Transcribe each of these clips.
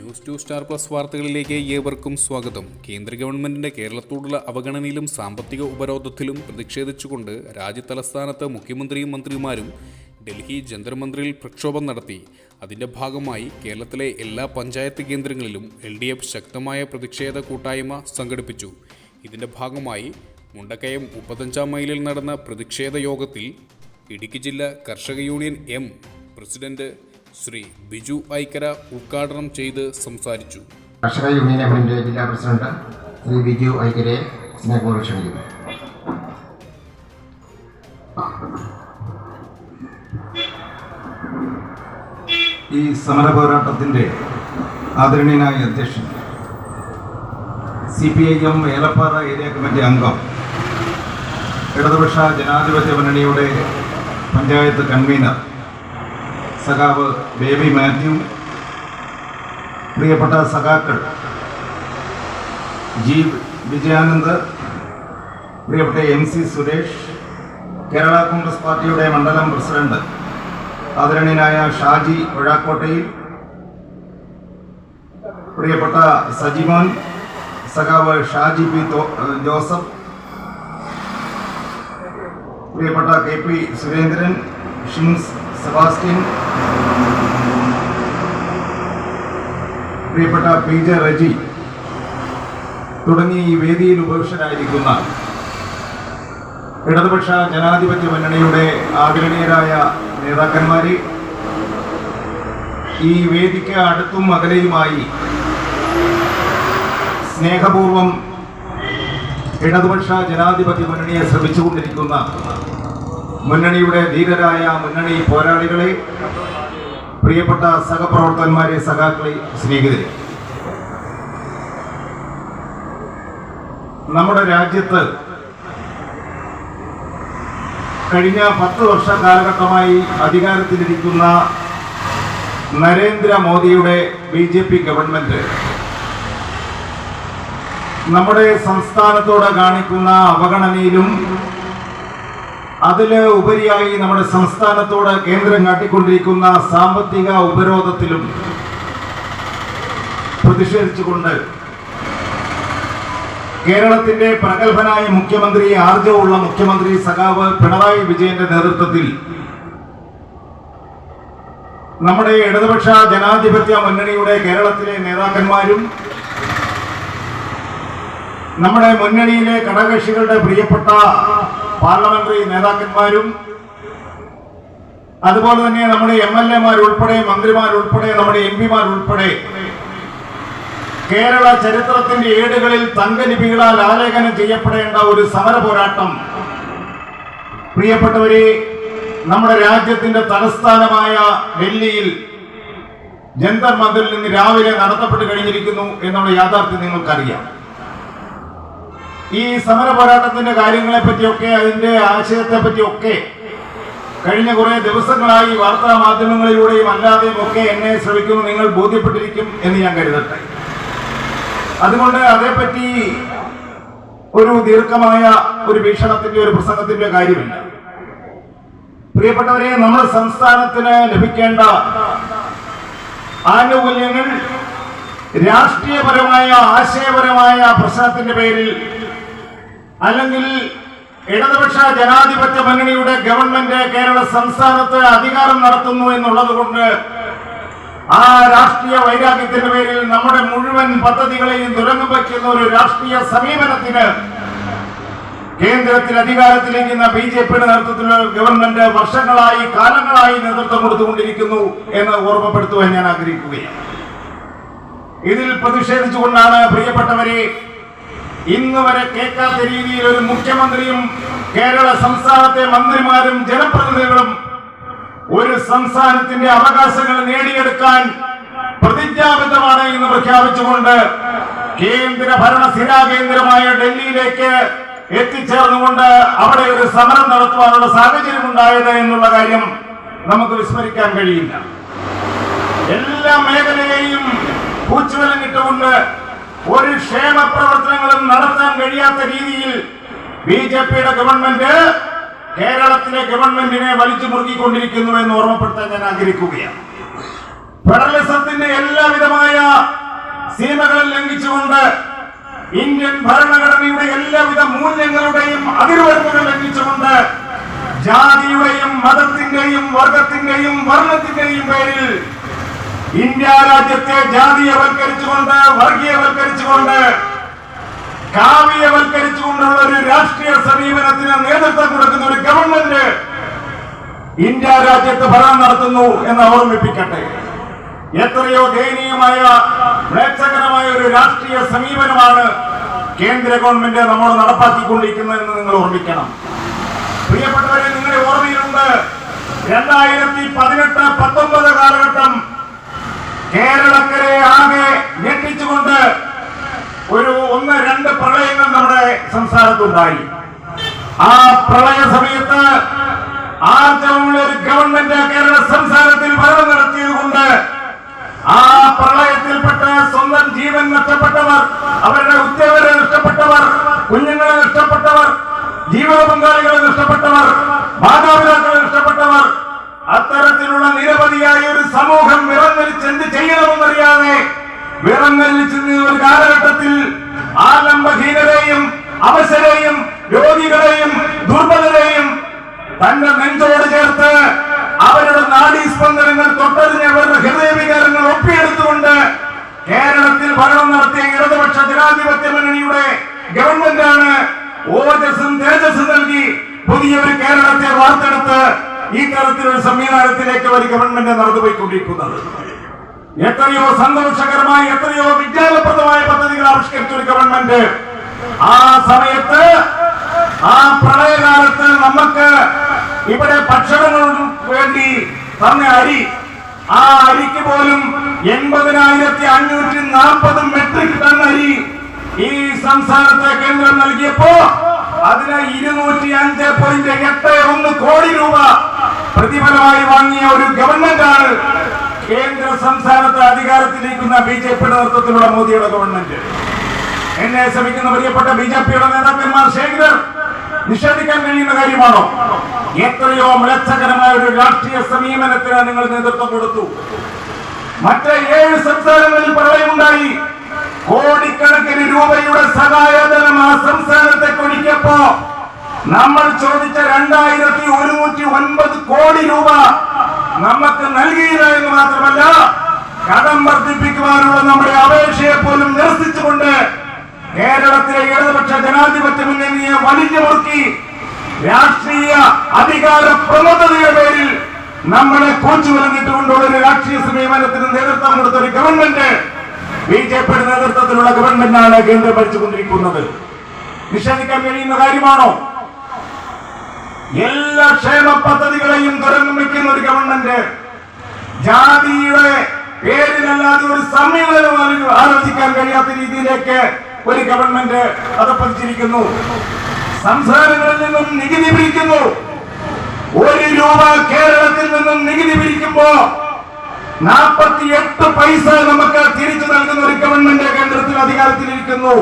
News 2 star plus വാർത്തകളിലേക്ക് ഏവർക്കും സ്വാഗതം. കേന്ദ്ര ഗവൺമെന്റിന്റെ കേരളത്തോടുള്ള അവഗണനയിലും സാമ്പത്തിക ഉപരോധത്തിലും പ്രതിഷേധിച്ചുകൊണ്ട് രാജ്യതലസ്ഥാനത്ത് മുഖ്യമന്ത്രിയും മന്ത്രിമാരും ഡൽഹി ജന്തർ മന്ദിറിൽ പ്രക്ഷോഭം നടത്തി. അതിന്റെ ഭാഗമായി കേരളത്തിലെ എല്ലാ പഞ്ചായത്ത് കേന്ദ്രങ്ങളിലും LDF ശക്തമായ പ്രതിഷേധ കൂട്ടായ്മ സംഘടിപ്പിച്ചു. ഇതിന്റെ ഭാഗമായി മുണ്ടക്കയം 35 മൈലിൽ നടന്ന പ്രതിഷേധ യോഗത്തിൽ ഇടുക്കി ജില്ലാ കർഷക യൂണിയൻ പ്രസിഡന്റ് ശ്രീ ബിജു ഐക്കര ഉദ്ഘാടനം ചെയ്ത് സംസാരിച്ചു. കർഷക യൂണിയൻ എമ്മിൻ്റെ ജില്ലാ പ്രസിഡന്റ് ശ്രീ ബിജു ഐക്കരയെ സ്നേഹപൂർവ്വം ക്ഷണിക്കുന്നു. ഈ സമര പോരാട്ടത്തിൻ്റെ ആദരണീയനായ അധ്യക്ഷൻ, CPIM ഏലപ്പാറ ഏരിയ കമ്മിറ്റി അംഗം, ഇടതുപക്ഷ ജനാധിപത്യ മുന്നണിയുടെ പഞ്ചായത്ത് കൺവീനർ സഖാവ് ബേബി മാത്യു, പ്രിയപ്പെട്ട സഖാക്കൾ ജി വിജയാനന്ദ്, പ്രിയപ്പെട്ട MC സുരേഷ്, കേരള കോൺഗ്രസ് പാർട്ടിയുടെ മണ്ഡലം പ്രസിഡന്റ് ആദരണീയനായ ഷാജി ഒഴാക്കോട്ടയിൽ, പ്രിയപ്പെട്ട സജിമോൻ, സഖാവ് ഷാജി പി ജോസഫ്, പ്രിയപ്പെട്ട KP സുരേന്ദ്രൻ, ഷിംസ് സെബാസ്റ്റ്യൻ, പ്രിയപ്പെട്ട PJ റജി തുടങ്ങി ഈ വേദിയിൽ ഉപവിഷ്ടരായിരിക്കുന്ന ഇടതുപക്ഷ ജനാധിപത്യ മുന്നണിയുടെ ആദരണീയരായ നേതാക്കന്മാരെ, ഈ വേദിക്ക് അടുത്തും അകലെയുമായി സ്നേഹപൂർവം ഇടതുപക്ഷ ജനാധിപത്യ മുന്നണിയെ ശ്രമിച്ചുകൊണ്ടിരിക്കുന്ന മുന്നണിയുടെ ധീരരായ മുന്നണി പോരാളികളെ, പ്രിയപ്പെട്ട സഹപ്രവർത്തകന്മാരെ, സഖാക്കളെ, സ്നേഹിതരെ, നമ്മുടെ രാജ്യത്ത് കഴിഞ്ഞ 10 വർഷ കാലഘട്ടമായി അധികാരത്തിലിരിക്കുന്ന നരേന്ദ്രമോദിയുടെ BJP ഗവൺമെന്റ് നമ്മുടെ സംസ്ഥാനത്തോട് കാണിക്കുന്ന അവഗണനയിലും അതില് ഉപരിയായി നമ്മുടെ സംസ്ഥാനത്തോട് കേന്ദ്രം കാട്ടിക്കൊണ്ടിരിക്കുന്ന സാമ്പത്തിക ഉപരോധത്തിലും പ്രതിഷേധിച്ചുകൊണ്ട് കേരളത്തിന്റെ പ്രഗത്ഭനായ മുഖ്യമന്ത്രി, ആർജവമുള്ള മുഖ്യമന്ത്രി സഖാവ് പിണറായി വിജയന്റെ നേതൃത്വത്തിൽ നമ്മുടെ ഇടതുപക്ഷ ജനാധിപത്യ മുന്നണിയുടെ കേരളത്തിലെ നേതാക്കന്മാരും നമ്മുടെ മുന്നണിയിലെ ഘടകകക്ഷികളുടെ പ്രിയപ്പെട്ട പാർലമെന്ററി നേതാക്കന്മാരും, അതുപോലെ തന്നെ നമ്മുടെ MLA-മാരുൾപ്പെടെ, മന്ത്രിമാരുൾപ്പെടെ, നമ്മുടെ MP-മാരുൾപ്പെടെ കേരള ചരിത്രത്തിന്റെ ഏടുകളിൽ തങ്കലിപികളാൽ ആലേഖനം ചെയ്യപ്പെടേണ്ട ഒരു സമര പോരാട്ടം, പ്രിയപ്പെട്ടവരെ, നമ്മുടെ രാജ്യത്തിന്റെ തലസ്ഥാനമായ ഡൽഹിയിൽ ജന്തർ മന്ദിറിൽ നിന്ന് രാവിലെ നടത്തപ്പെട്ട് കഴിഞ്ഞിരിക്കുന്നു എന്നുള്ള യാഥാർത്ഥ്യം നിങ്ങൾക്കറിയാം. ഈ സമര പോരാട്ടത്തിന്റെ കാര്യങ്ങളെ പറ്റിയൊക്കെ, അതിന്റെ ആശയത്തെ പറ്റിയൊക്കെ കഴിഞ്ഞ കുറെ ദിവസങ്ങളായി വാർത്താ മാധ്യമങ്ങളിലൂടെയും അല്ലാതെയും ഒക്കെ എന്നെ ശ്രമിക്കുന്നു നിങ്ങൾ ബോധ്യപ്പെട്ടിരിക്കും എന്ന് ഞാൻ കരുതട്ടെ. അതുകൊണ്ട് അതേപ്പറ്റി ഒരു ദീർഘമായ ഒരു വീക്ഷണത്തിന്റെ, ഒരു പ്രസംഗത്തിന്റെ കാര്യമില്ല. പ്രിയപ്പെട്ടവരെ, നമ്മുടെ സംസ്ഥാനത്തിന് ലഭിക്കേണ്ട ആനുകൂല്യങ്ങൾ രാഷ്ട്രീയപരമായ, ആശയപരമായ പ്രശ്നത്തിന്റെ പേരിൽ, അല്ലെങ്കിൽ ഇടതുപക്ഷ ജനാധിപത്യ മുന്നണിയുടെ ഗവൺമെന്റ് കേരള സംസ്ഥാനത്ത് അധികാരം നടത്തുന്നു എന്നുള്ളത് കൊണ്ട് ആ രാഷ്ട്രീയ വൈരാഗ്യത്തിന്റെ പേരിൽ നമ്മുടെ മുഴുവൻ പദ്ധതികളെയും തുരങ്കം വയ്ക്കുന്ന ഒരു രാഷ്ട്രീയ സമീപനത്തിന് കേന്ദ്രത്തിൽ അധികാരത്തിലിരിക്കുന്ന BJPയുടെ നേതൃത്വത്തിലുള്ള ഗവൺമെന്റ് വർഷങ്ങളായി, കാലങ്ങളായി നേതൃത്വം കൊടുത്തുകൊണ്ടിരിക്കുന്നു എന്ന് ഓർമ്മപ്പെടുത്തുവാൻ ഞാൻ ആഗ്രഹിക്കുകയാണ്. ഇതിൽ പ്രതിഷേധിച്ചുകൊണ്ടാണ് പ്രിയപ്പെട്ടവരെ, ഇന്ന് വരെ കേൾക്കാത്ത രീതിയിൽ ഒരു മുഖ്യമന്ത്രിയും കേരള സംസ്ഥാനത്തെ മന്ത്രിമാരും ജനപ്രതിനിധികളും ഒരു സംസ്ഥാനത്തിന്റെ അവകാശങ്ങൾ നേടിയെടുക്കാൻ പ്രതിജ്ഞാബദ്ധമാണ് എന്ന് പ്രഖ്യാപിച്ചുകൊണ്ട് കേന്ദ്ര ഭരണ സ്ഥിരാകേന്ദ്രമായ ഡൽഹിയിലേക്ക് എത്തിച്ചേർന്നുകൊണ്ട് അവിടെ ഒരു സമരം നടത്തുവാനുള്ള സാഹചര്യം ഉണ്ടായത് എന്നുള്ള കാര്യം നമുക്ക് വിസ്മരിക്കാൻ കഴിയില്ല. എല്ലാ മേഖലയെയും കൂച്ചുവലം ഇട്ടുകൊണ്ട് ഒരു ക്ഷേമ പ്രവർത്തനങ്ങളും നടത്താൻ കഴിയാത്ത രീതിയിൽ BJPയുടെ ഗവൺമെന്റ് കേരളത്തിലെ ഗവൺമെന്റിനെ വലിച്ചു മുറുകിക്കൊണ്ടിരിക്കുന്നു എന്ന് ഓർമ്മപ്പെടുത്താൻ ഞാൻ ആഗ്രഹിക്കുകയാണ്. ഫെഡറലിസത്തിന്റെ എല്ലാവിധമായ സീമകൾ ലംഘിച്ചുകൊണ്ട് ഇന്ത്യൻ ഭരണഘടനയുടെ എല്ലാവിധ മൂല്യങ്ങളുടെയും അതിർവരമ്പുകൾ ലംഘിച്ചുകൊണ്ട് ജാതിയുടെയും മതത്തിന്റെയും വർഗത്തിന്റെയും വർണ്ണത്തിന്റെയും പേരിൽ ഇന്ത്യ രാജ്യത്തെ ജാതീയവൽക്കരിച്ചുകൊണ്ട് വർഗീയവൽക്കരിച്ചുകൊണ്ട് കാവ്യവൽക്കരിച്ചുകൊണ്ടുള്ള ഒരു രാഷ്ട്രീയ സമീപനത്തിന് നേതൃത്വം കൊടുക്കുന്ന ഒരു ഗവൺമെന്റ് ഇന്ത്യ രാജ്യത്ത് ഭരണം നടത്തുന്നു എന്ന് ഓർമ്മിപ്പിക്കട്ടെ. എത്രയോ ദയനീയമായ മ്ലേച്ഛകരമായ ഒരു രാഷ്ട്രീയ സമീപനമാണ് കേന്ദ്ര ഗവൺമെന്റ് നമ്മോട് നടപ്പാക്കിക്കൊണ്ടിരിക്കുന്നതെന്ന് നിങ്ങൾ ഓർമ്മിക്കണം. പ്രിയപ്പെട്ടവരെ, നിങ്ങളുടെ ഓർമ്മയിലുണ്ട് 2018-19 കാലഘട്ടം കേരളക്കരെ ആകെ ഞെട്ടിച്ചുകൊണ്ട് ഒരു 1-2 പ്രളയങ്ങൾ നമ്മുടെ സംസ്ഥാനത്തുണ്ടായി. ആ പ്രളയ സമയത്ത് ആർജവമുള്ള ഒരു ഗവൺമെന്റ് കേരള സംസ്ഥാനത്തിൽ ഭരണം നടത്തിയതുകൊണ്ട് ആ പ്രളയത്തിൽപ്പെട്ട സ്വന്തം ജീവൻ നഷ്ടപ്പെട്ടവർ, അവരുടെ ഉദ്യോഗരെ നഷ്ടപ്പെട്ടവർ, കുഞ്ഞുങ്ങളെ നഷ്ടപ്പെട്ടവർ, ജീവിത പങ്കാളികളെ നഷ്ടപ്പെട്ടവർ, മാതാപിതാക്കളെ നഷ്ടപ്പെട്ടവർ, അത്തരത്തിലുള്ള നിരവധിയായ ഒരു സമൂഹം വിറങ്ങലിച്ച് എന്ത് ചെയ്യണമെന്നറിയാതെ വിറങ്ങലിച്ച് ഒരു കാലഘട്ടത്തിൽ ആലംബഹീനരെയും അവശരെയും രോഗികളെയും ദുർബലരെയും തന്റെ നെഞ്ചോട് ചേർത്ത് അവരുടെ നാഡീസ്പന്ദനങ്ങൾ തൊട്ടറിഞ്ഞ് അവരുടെ ഹൃദയവികാരങ്ങൾ ഒപ്പിയെടുത്തുകൊണ്ട് കേരളത്തിൽ ഭരണം നടത്തിയ ഇടതുപക്ഷ ജനാധിപത്യ മുന്നണിയുടെ ഗവൺമെന്റാണ് ഓജസ്സും തേജസ്സും നൽകി പുതിയൊരു കേരളത്തെ വാർത്തെടുത്ത് ഈ തരത്തിലൊരു സംവിധാനത്തിലേക്ക് ഒരു ഗവൺമെന്റ് നടന്നുപോയിക്കൊണ്ടിരിക്കുന്നത്. എത്രയോ സന്തോഷകരമായ എത്രയോ വിജ്ഞാനപ്രദമായ പദ്ധതികൾ ആവിഷ്കരിച്ച ഒരു ഗവൺമെന്റ് ആ സമയത്ത് ആ പ്രളയകാലത്ത് നമുക്ക് ഇവിടെ ഭക്ഷണങ്ങൾക്ക് വേണ്ടി തന്ന അരി, ആ അരിക്ക് പോലും 80,540 മെട്രിക് ടൺ അരി ഈ സംസ്ഥാനത്തെ കേന്ദ്രം നൽകിയപ്പോ അതിന് 205.81 കോടി രൂപ പ്രതിഫലമായി വാങ്ങിയ ഒരു ഗവൺമെന്റാണ് കേന്ദ്ര സംസ്ഥാനത്ത് അധികാരത്തിലിരിക്കുന്ന BJP-യുടെ നേതൃത്വത്തിലുള്ള മോദിയുടെ ഗവൺമെന്റ്. എന്നെ ശ്രമിക്കുന്ന പ്രിയപ്പെട്ട BJP-യുടെ നേതാക്കന്മാർ ശേഖരർ നിഷേധിക്കാൻ കഴിയുന്ന കാര്യമാണോ? എത്രയോ മ്ലേച്ഛകരമായ ഒരു രാഷ്ട്രീയ സമീപനത്തിന് നിങ്ങൾ നേതൃത്വം കൊടുത്തു. മറ്റ് 7 സംസ്ഥാനങ്ങളിൽ പ്രളയമുണ്ടായി. കോടിക്കണക്കിന് രൂപയുടെ സഹായധനം ആ സംസ്ഥാനത്തേക്ക് ഒഴുക്കിയപ്പോ നമ്മൾ ചോദിച്ച 2109 കോടി രൂപ നമുക്ക് നൽകിയില്ല എന്ന് മാത്രമല്ല, കടം വർദ്ധിപ്പിക്കുവാനുള്ള നമ്മുടെ അപേക്ഷയെ പോലും നിരസിച്ചുകൊണ്ട് കേരളത്തിലെ ഇടതുപക്ഷ ജനാധിപത്യ മുന്നണിയെ വലിഞ്ഞു മുറുക്കി രാഷ്ട്രീയ അധികാര പ്രമുഖതയുടെ പേരിൽ നമ്മളെ കോച്ചു വലഞ്ഞിട്ടുകൊണ്ടുള്ള ഒരു രാഷ്ട്രീയ സമീപനത്തിന് നേതൃത്വം കൊടുത്ത ഒരു ഗവൺമെന്റ് BJP-യുടെ നേതൃത്വത്തിലുള്ള ഗവൺമെന്റാണ് കേന്ദ്രം ഭരിച്ചുകൊണ്ടിരിക്കുന്നത്. നിഷേധിക്കാൻ കഴിയുന്ന കാര്യമാണോ? എല്ലാ ക്ഷേമ പദ്ധതികളെയും തുറന്നു വയ്ക്കുന്ന ഒരു ഗവൺമെന്റ്, ജാതിയുടെ പേരിലല്ലാതെ ഒരു സമീപനം ആലോചിക്കാൻ കഴിയാത്ത രീതിയിലേക്ക് ഒരു ഗവൺമെന്റ് അതപ്പതിച്ചിരിക്കുന്നു. സംസ്ഥാനങ്ങളിൽ നിന്നും നികുതി പിരിക്കുന്നു. 1 രൂപ കേരളത്തിൽ നിന്നും നികുതി പിരിക്കുമ്പോ 48 പൈസ നമുക്ക് തിരിച്ചു നൽകുന്ന ഒരു ഗവൺമെന്റ് കേന്ദ്രത്തിൽ അധികാരത്തിലിരിക്കുന്നു.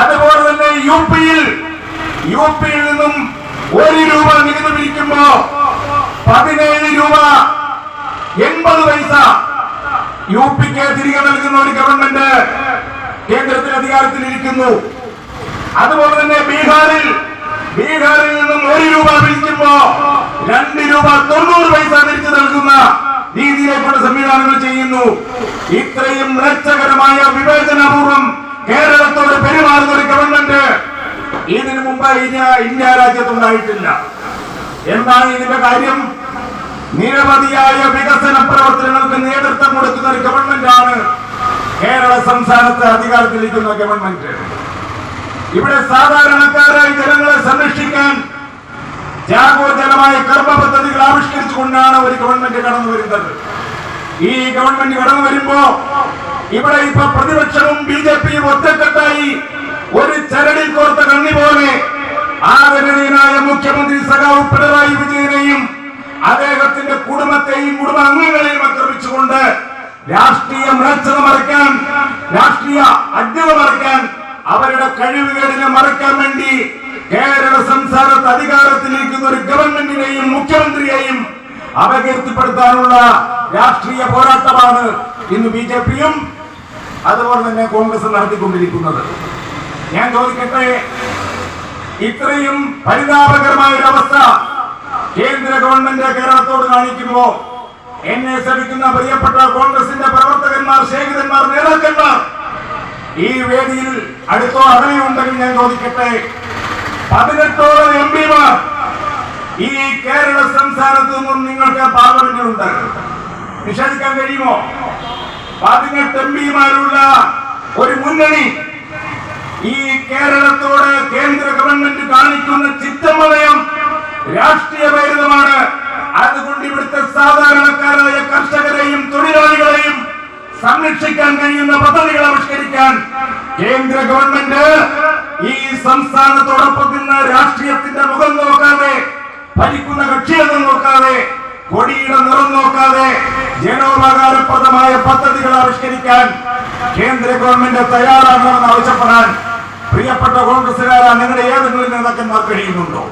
അതുപോലെ തന്നെ യുപിയിൽ നിന്നും 1 രൂപ നികുതി പിരിക്കുമ്പോ 17 രൂപ 80 പൈസ യുപിക്ക് തിരികെ നൽകുന്ന ഒരു ഗവൺമെന്റ് കേന്ദ്രത്തിൽ അധികാരത്തിലിരിക്കുന്നു. അതുപോലെ തന്നെ ബീഹാറിൽ നിന്നും 1 രൂപ പിരിക്കുമ്പോ 2 രൂപ 90 പൈസ തിരിച്ചു നൽകുന്ന രീതിയിലേക്കുള്ള സംവിധാനങ്ങൾ ചെയ്യുന്നു. ഇത്രയും മ്ലേച്ഛകരമായ വിവേചനപൂർവ്വം കേരളത്തോട് പെരുമാറുന്ന ഒരു ഗവൺമെന്റ് ഇതിനു മുമ്പ് ഇന്ത്യ രാജ്യത്തുണ്ടായിട്ടില്ല. എന്താണ് ഇതിന്റെ കാര്യം? നിരവധിയായ വികസന പ്രവർത്തനങ്ങൾക്ക് നേതൃത്വം കൊടുക്കുന്ന ഒരു ഗവൺമെന്റാണ് കേരള സംസ്ഥാനത്ത് അധികാരത്തിലിരിക്കുന്ന ഗവൺമെന്റ്. ഇവിടെ സാധാരണക്കാരായ ജനങ്ങളെ സംരക്ഷിക്കാൻ ജാഗോജലമായ കർമ്മ പദ്ധതികൾ ആവിഷ്കരിച്ചുകൊണ്ടാണ് ഒരു ഗവൺമെന്റ് കടന്നു വരുന്നത്. ഈ ഗവൺമെന്റ് കടന്നു വരുമ്പോ ഇവിടെ ഇപ്പൊ പ്രതിപക്ഷവും BJP-യും ഒറ്റക്കെട്ടായി ഒരു ചരടിൽ കോർത്ത കണ്ണി പോലെ ആദരണീയനായ മുഖ്യമന്ത്രി സഖാവ് പിണറായി വിജയനെയും അദ്ദേഹത്തിന്റെ കുടുംബത്തെയും കുടുംബാംഗങ്ങളെയും ആക്രമിച്ചുകൊണ്ട് രാഷ്ട്രീയ മ്ലേച്ഛത മറയ്ക്കാൻ, രാഷ്ട്രീയ അജ്ഞത മറയ്ക്കാൻ, അവരുടെ കഴിവുകേടിനെ മറയ്ക്കാൻ വേണ്ടി കേരള സംസ്ഥാനത്ത് അധികാരത്തിലിരിക്കുന്ന ഒരു ഗവൺമെന്റിനെയും മുഖ്യമന്ത്രിയെയും അപകീർത്തിപ്പെടുത്താനുള്ള രാഷ്ട്രീയ പോരാട്ടമാണ് ഇന്ന് BJP-യും അതുപോലെ തന്നെ കോൺഗ്രസ് നടത്തിക്കൊണ്ടിരിക്കുന്നത്. ഞാൻ ചോദിക്കട്ടെ, ഇത്രയും പരിതാപകരമായ ഒരു അവസ്ഥ കേന്ദ്ര ഗവൺമെന്റ് കേരളത്തോട് കാണിക്കുമ്പോ എന്നെ ശ്രമിക്കുന്ന പ്രിയപ്പെട്ട കോൺഗ്രസിന്റെ പ്രവർത്തകന്മാർ, ശേഖരന്മാർ, നേതാക്കന്മാർ ഈ വേദിയിൽ അടുത്തോ അകലെയുണ്ടെങ്കിൽ ഞാൻ ചോദിക്കട്ടെ, 18ഓളം എംപിമാർ ഈ കേരള സംസ്ഥാനത്ത് നിന്നും നിങ്ങൾക്ക് പാർലമെന്റിലുണ്ട്. നിഷേധിക്കാൻ കഴിയുമോ? 18 എംപിമാരുള്ള ഒരു മുന്നണി ഈ കേരളത്തോട് കേന്ദ്ര ഗവൺമെന്റ് കാണിക്കുന്ന ചിത്തമലയം രാഷ്ട്രീയ പ്രേരിതമാണ്. അതുകൊണ്ട് ഇവിടുത്തെ സാധാരണക്കാരായ കർഷകരെയും തൊഴിലാളികളെയും സംരക്ഷിക്കാൻ കഴിയുന്ന പദ്ധതികൾ ആവിഷ്കരിക്കാൻ കേന്ദ്ര ഗവൺമെന്റ് ഈ സംസ്ഥാനത്തോടൊപ്പം നിന്ന് രാഷ്ട്രീയത്തിന്റെ മുഖം നോക്കാതെ, ഭരിക്കുന്ന കക്ഷിയെന്ന് നോക്കാതെ, കൊടിയുടെ നിറം നോക്കാതെ ജനോപകാരപ്രദമായ പദ്ധതികൾ ആവിഷ്കരിക്കാൻ കേന്ദ്ര ഗവൺമെന്റ് തയ്യാറാകണമെന്ന് ആവശ്യപ്പെടാൻ പ്രിയപ്പെട്ട കോൺഗ്രസുകാരാ, നിങ്ങളുടെ ഏതെങ്കിലും നേതാക്കന്മാർ കഴിയുന്നുണ്ടോ?